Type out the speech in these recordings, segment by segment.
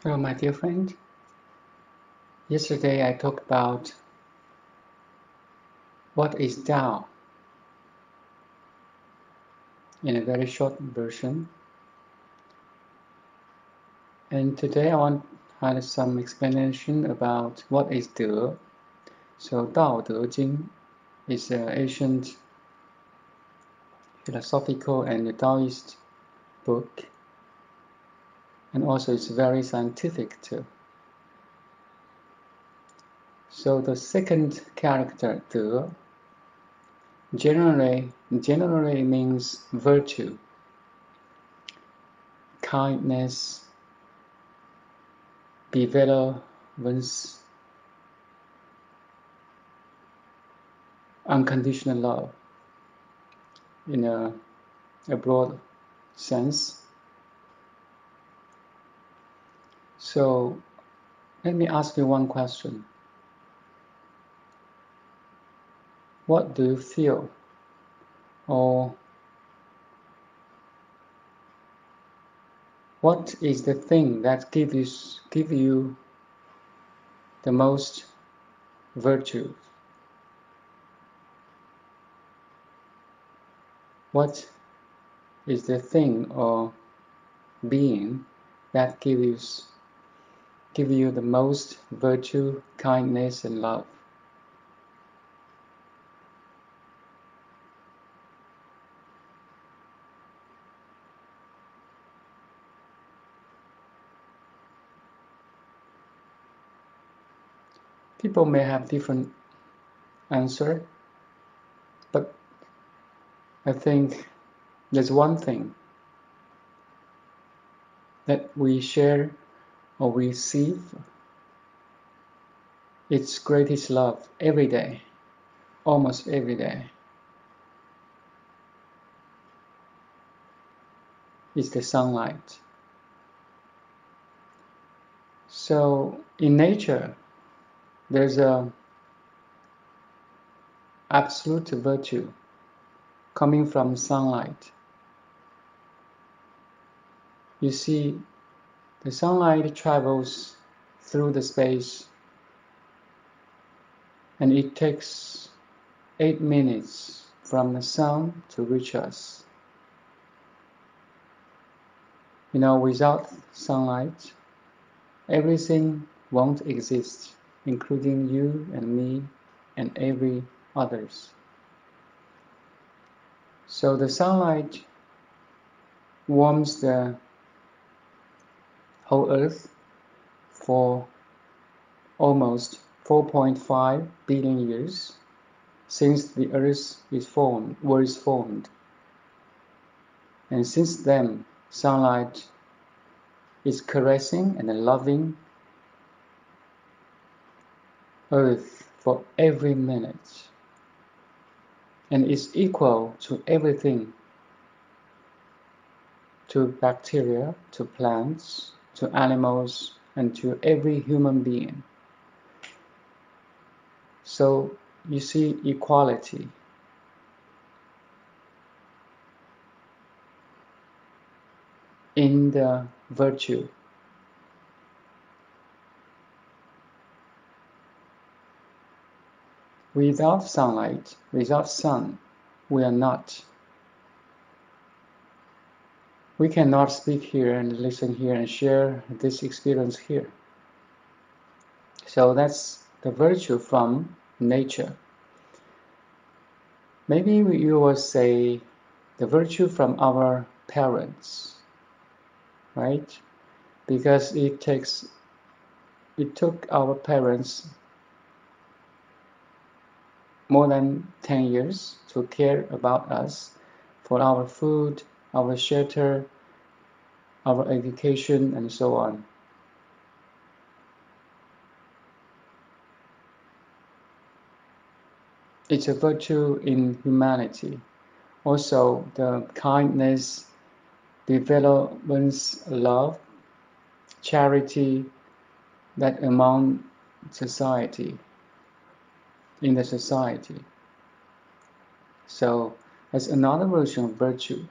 Hello, my dear friend. Yesterday I talked about what is Tao in a very short version. And today I want to have some explanation about what is De. So Tao Te Ching is an ancient philosophical and Taoist book. And also it's very scientific too. So the second character, De, generally means virtue, kindness, benevolence, unconditional love in a broad sense. So let me ask you one question. What do you feel, or what is the thing that gives you the most virtue? What is the thing or being that give you the most virtue, kindness, and love? People may have different answer, but I think there's one thing that we share or receive its greatest love every day, almost every day. Is the sunlight. So in nature, there's a absolute virtue coming from sunlight. You see, the sunlight travels through the space, and it takes 8 minutes from the sun to reach us. You know, without sunlight, everything won't exist, including you and me and every others. So the sunlight warms the whole Earth for almost 4.5 billion years since the Earth was formed. And since then, sunlight is caressing and loving Earth for every minute, and is equal to everything, to bacteria, to plants, to animals, and to every human being. So you see equality. In the virtue. Without sunlight, without sun, we are not. We cannot speak here and listen here and share this experience here. So that's the virtue from nature. Maybe you will say the virtue from our parents, right? Because it took our parents more than 10 years to care about us, for our food, our shelter, our education, and so on. It's a virtue in humanity. Also, the kindness, developments, love, charity that among society, in the society. So that's another version of virtue.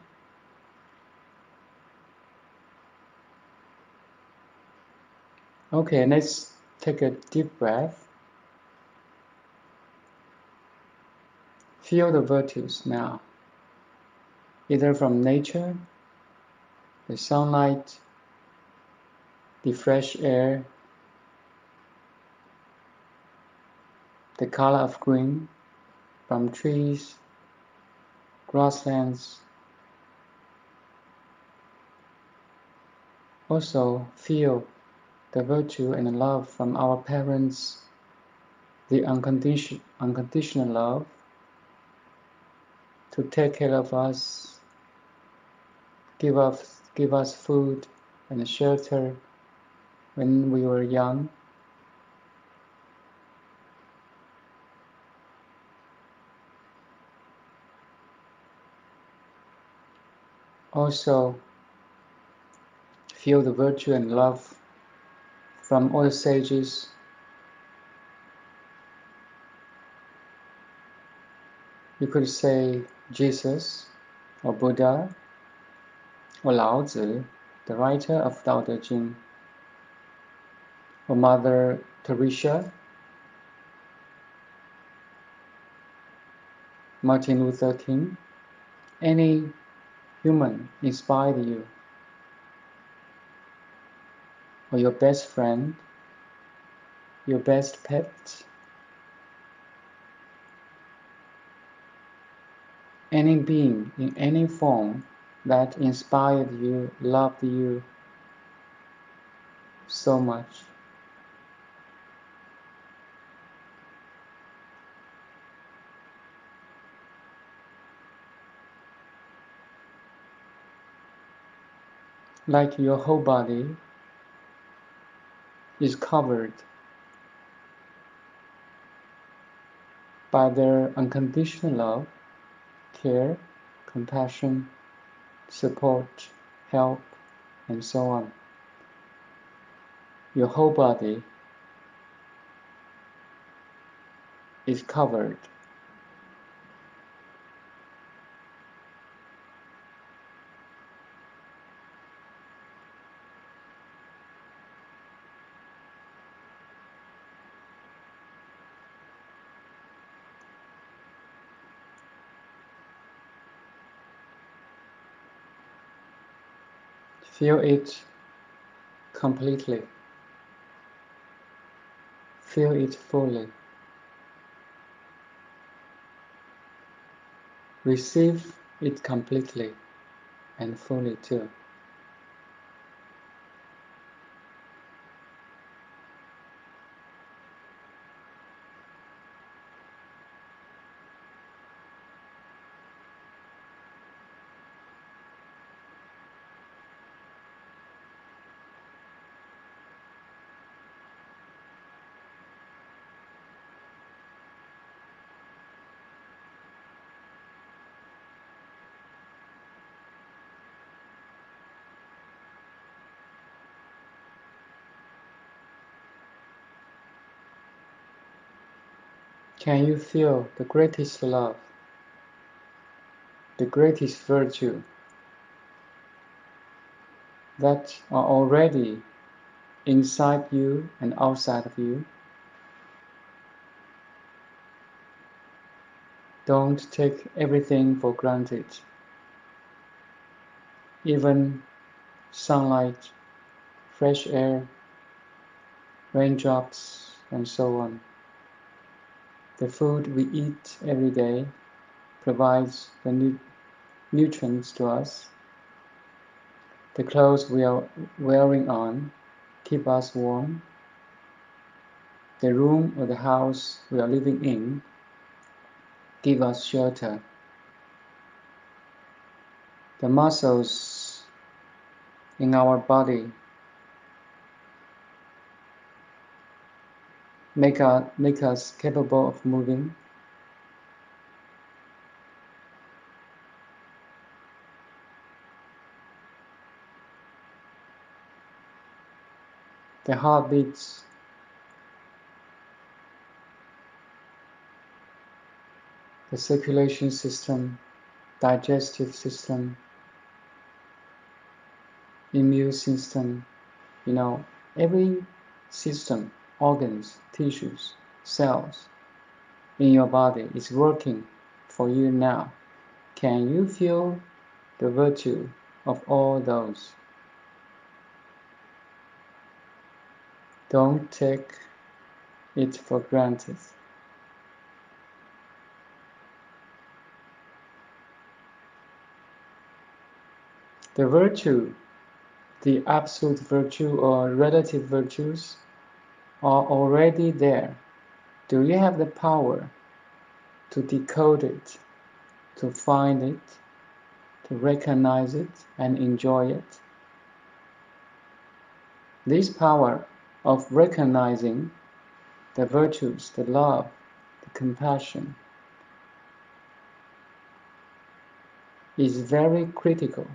Okay, let's take a deep breath. Feel the virtues now, either from nature, the sunlight, the fresh air, the color of green from trees, grasslands. Also feel the virtue and the love from our parents, the unconditional love to take care of us, give us food and shelter when we were young. Also feel the virtue and love from all the sages. You could say Jesus or Buddha or Lao Tzu, the writer of Tao Te Ching, or Mother Teresa, Martin Luther King. Any human inspired you, or your best friend, your best pet, any being in any form that inspired you, loved you so much. Like your whole body is covered by their unconditional love, care, compassion, support, help, and so on. Your whole body is covered. Feel it completely. Feel it fully. Receive it completely and fully too. Can you feel the greatest love, the greatest virtue that are already inside you and outside of you? Don't take everything for granted. Even sunlight, fresh air, raindrops, and so on. The food we eat every day provides the nutrients to us. The clothes we are wearing on keep us warm. The room or the house we are living in give us shelter. The muscles in our body make us capable of moving. The heart beats. The circulation system, digestive system, immune system, every system, organs, tissues, cells in your body is working for you now. Can you feel the virtue of all those? Don't take it for granted. The virtue, the absolute virtue or relative virtues are already there. Do you have the power to decode it, to find it, to recognize it and enjoy it? This power of recognizing the virtues, the love, the compassion is very critical.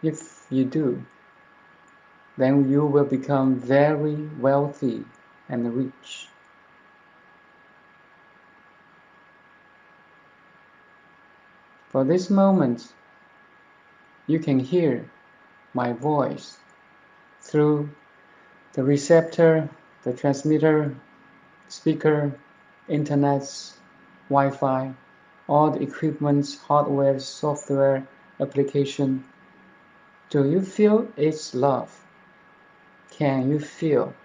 If you do, then you will become very wealthy and rich. For this moment, you can hear my voice through the receptor, the transmitter, speaker, internets, Wi-Fi, all the equipments, hardware, software, application. Do you feel its love? Can you feel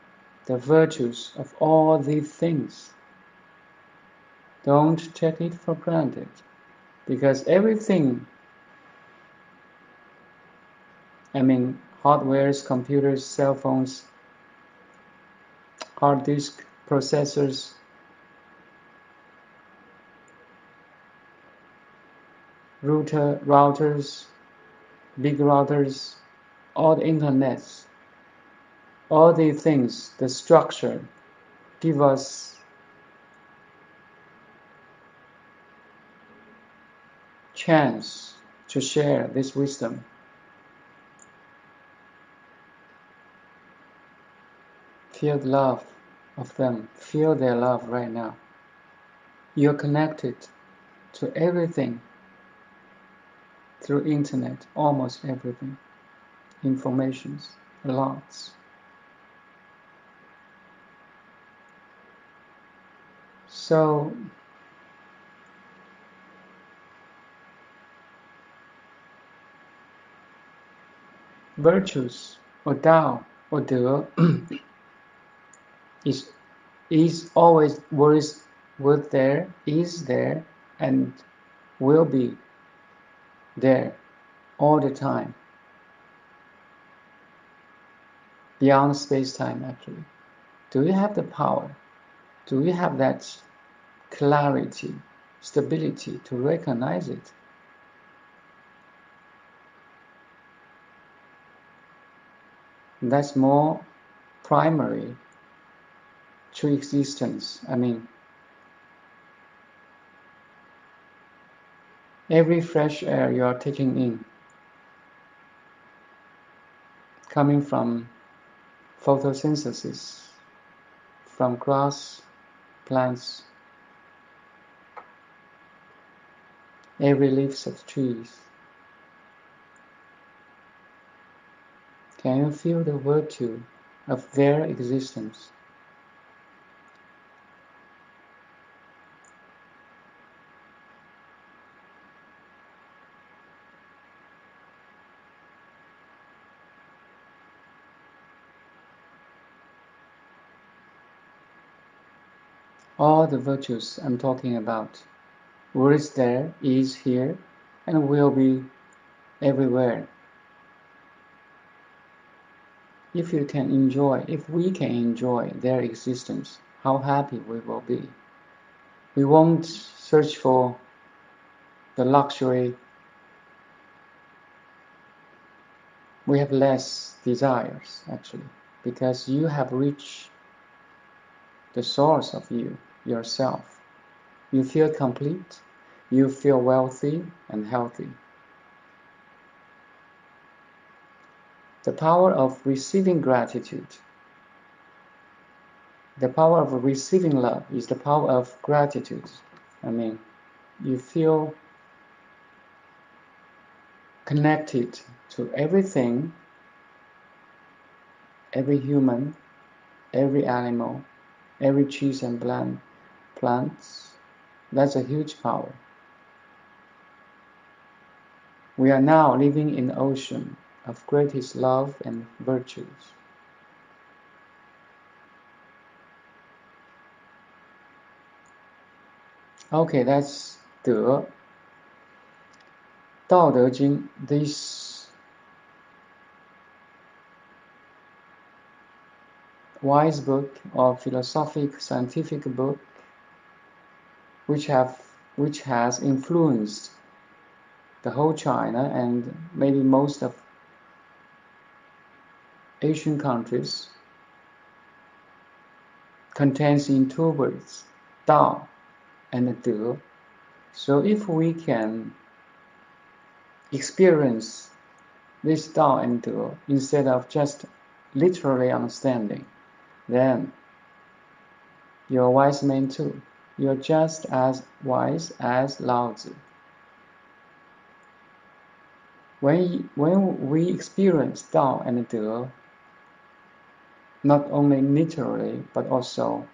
the virtues of all these things? Don't take it for granted, because everything, hardwares, computers, cell phones, hard disk, processors, routers, big routers, all the internets, all these things, the structure, give us chance to share this wisdom. Feel the love of them. Feel their love right now. You're connected to everything through internet, almost everything. Informations, lots. So virtues or Tao or De is always was there, is there, and will be there all the time. Beyond space-time, actually. Do you have the power? Do you have that clarity, stability to recognize it? That's more primary to existence. Every fresh air you are taking in, coming from photosynthesis, from grass, plants, every leaves of trees. Can you feel the virtue of their existence? All the virtues I'm talking about, was there, is here, and will be everywhere. If we can enjoy their existence, how happy we will be. We won't search for the luxury. We have less desires, actually, because you have reached the source of yourself. You feel complete, you feel wealthy and healthy. The power of receiving gratitude, the power of receiving love is the power of gratitude. You feel connected to everything, every human, every animal, every trees and plants. That's a huge power. We are now living in the ocean of greatest love and virtues. Okay, that's 德. Tao Te Ching, this wise book or philosophic scientific book which has influenced the whole China and maybe most of Asian countries, contains in two words, Tao and De. So if we can experience this Tao and De instead of just literally understanding, then you're a wise man too. You're just as wise as Lao Tzu. When we experience Tao and De, not only literally but also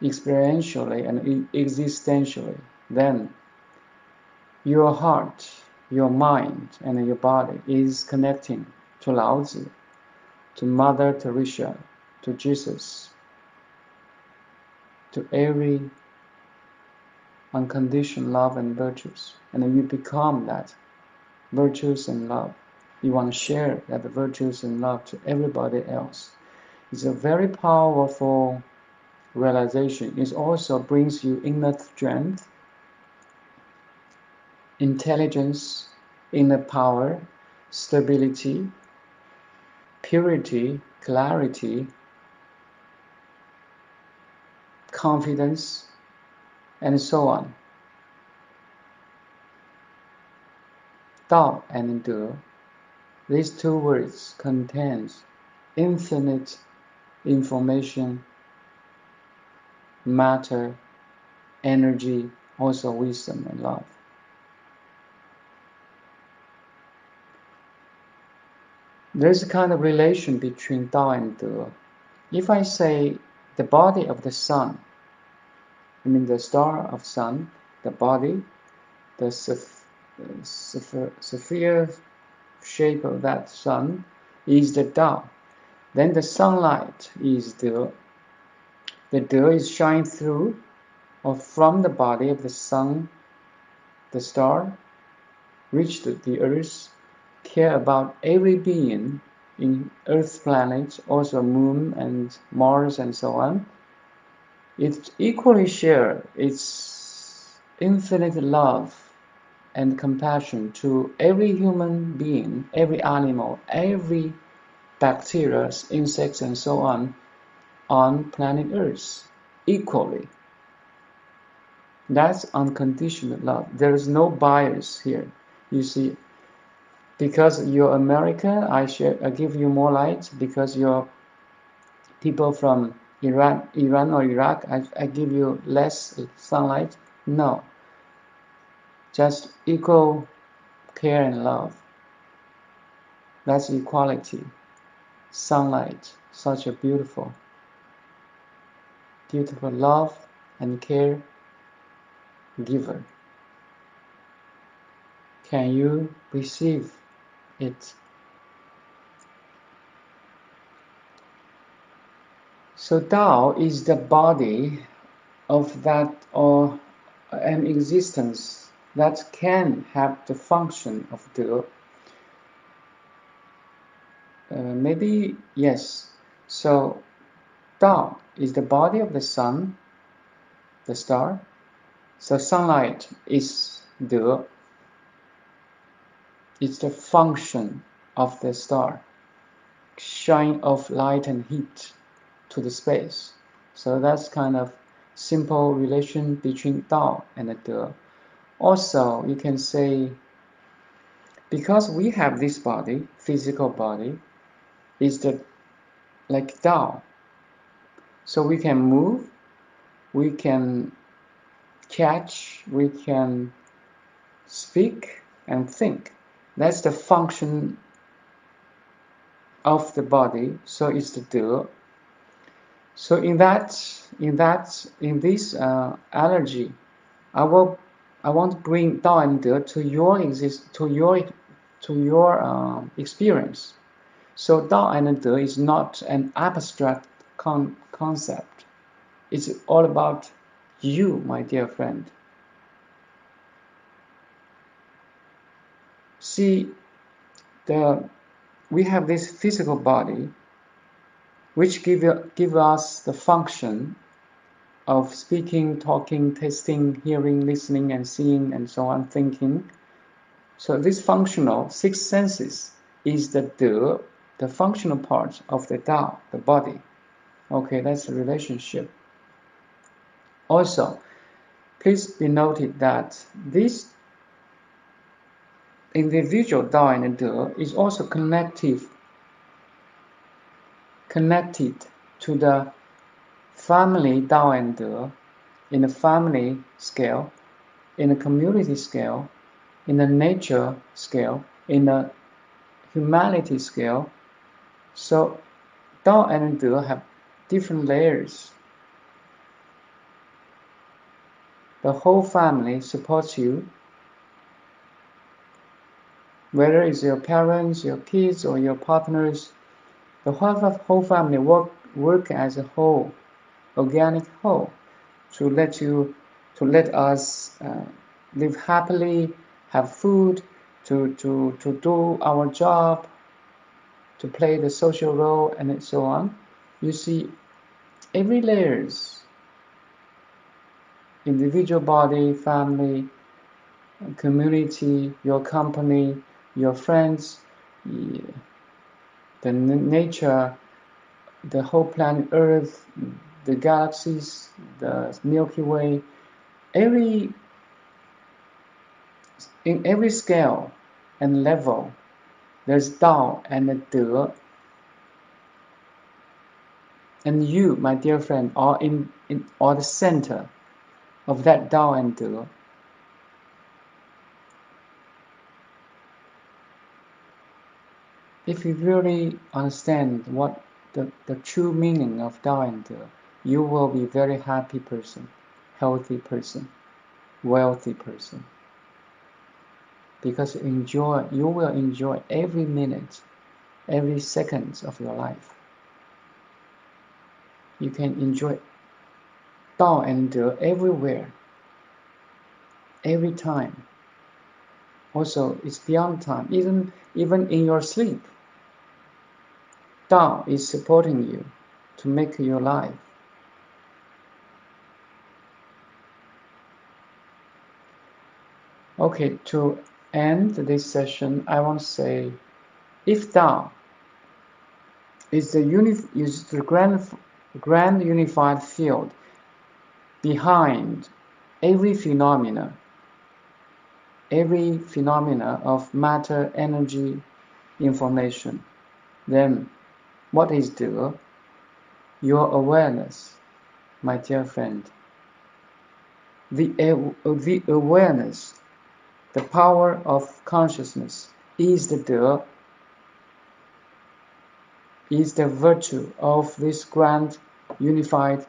experientially and existentially, then your heart, your mind, and your body is connecting to Lao Tzu, to Mother Teresa, to Jesus, to every unconditioned love and virtues. And you become that virtues and love. You want to share that virtues and love to everybody else. It's a very powerful realization. It also brings you inner strength, intelligence, inner power, stability, purity, clarity, confidence, and so on. Tao and De, these two words contains infinite information, matter, energy, also wisdom and love. There's a kind of relation between Tao and De. If I say the body of the sun, I mean the star of sun, the body, the sphere shape of that sun is the Tao. Then the sunlight is the De is shine through or from the body of the sun, the star, reach the earth, care about every being in Earth's planet, also Moon and Mars and so on. It equally share its infinite love and compassion to every human being, every animal, every bacteria, insects and so on planet Earth equally. That's unconditional love. There is no bias here. You see, because you're American, I give you more light. Because you're people from Iran or Iraq, I give you less sunlight. No, just equal care and love. That's equality. Sunlight, such a beautiful love and care giver. Can you receive it? So Tao is the body of that or an existence that can have the function of De. Maybe yes. So Tao is the body of the sun, the star. So sunlight is De. It's the function of the star, shine of light and heat to the space. So that's kind of simple relation between Tao and the De. Also, you can say, because we have this body, physical body, is the like Tao. So we can move, we can catch, we can speak and think. That's the function of the body. So it's the De. So in this allergy, I want to bring Dao and De to your experience. So Dao and De is not an abstract concept. It's all about you, my dear friend. See, we have this physical body, which give us the function of speaking, talking, tasting, hearing, listening, and seeing, and so on, thinking. So this functional six senses is the functional part of the Tao, the body. Okay, that's the relationship. Also, please be noted that this individual Tao and De is also connected to the family Tao and De in a family scale, in a community scale, in a nature scale, in a humanity scale. So Dao and De have different layers. The whole family supports you, whether it's your parents, your kids, or your partners. The whole family work as a whole, organic whole, to let us live happily, have food, to do our job, to play the social role, and so on. You see, every layers, individual body, family, community, your company, your friends, the nature, the whole planet Earth, the galaxies, the Milky Way, in every scale and level, there's Dao and De, and you, my dear friend, are are the center of that Dao and De. If you really understand what the true meaning of Dao and De, you will be a very happy person, healthy person, wealthy person. Because you will enjoy every minute, every second of your life. You can enjoy Dao and De everywhere, every time. Also, it's beyond time, even in your sleep. Tao is supporting you to make your life. Okay, to end this session, I want to say, if Tao is the grand unified field behind every phenomena of matter, energy, information, then what is De? Your awareness, my dear friend. The awareness, the power of consciousness is the De, is the virtue of this grand, unified,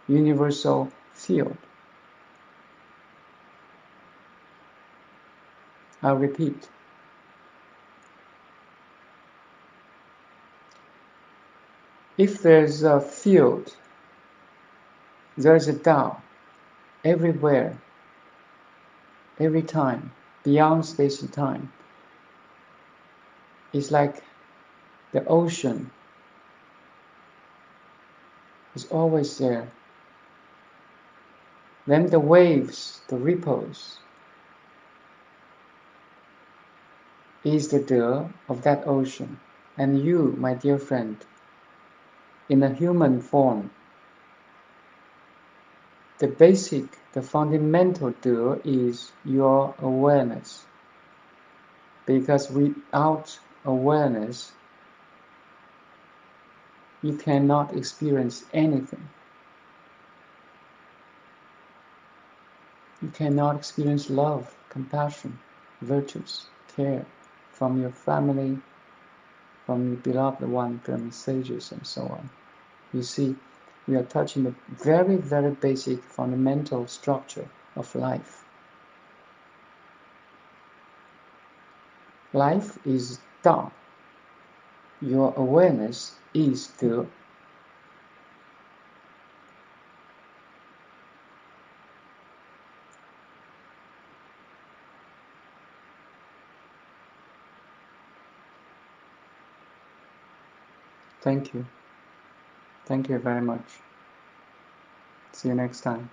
universal field. I'll repeat. If there's a field, there's a Tao everywhere, every time, beyond space and time. It's like the ocean is always there. Then the waves, the ripples, is the De of that ocean. And you, my dear friend, in a human form, the fundamental De is your awareness. Because without awareness, you cannot experience anything. You cannot experience love, compassion, virtues, care. from your family, from your beloved one, from sages and so on. You see, we are touching the very, very basic fundamental structure of life. Life is dumb. Your awareness is still. Thank you. Thank you very much. See you next time.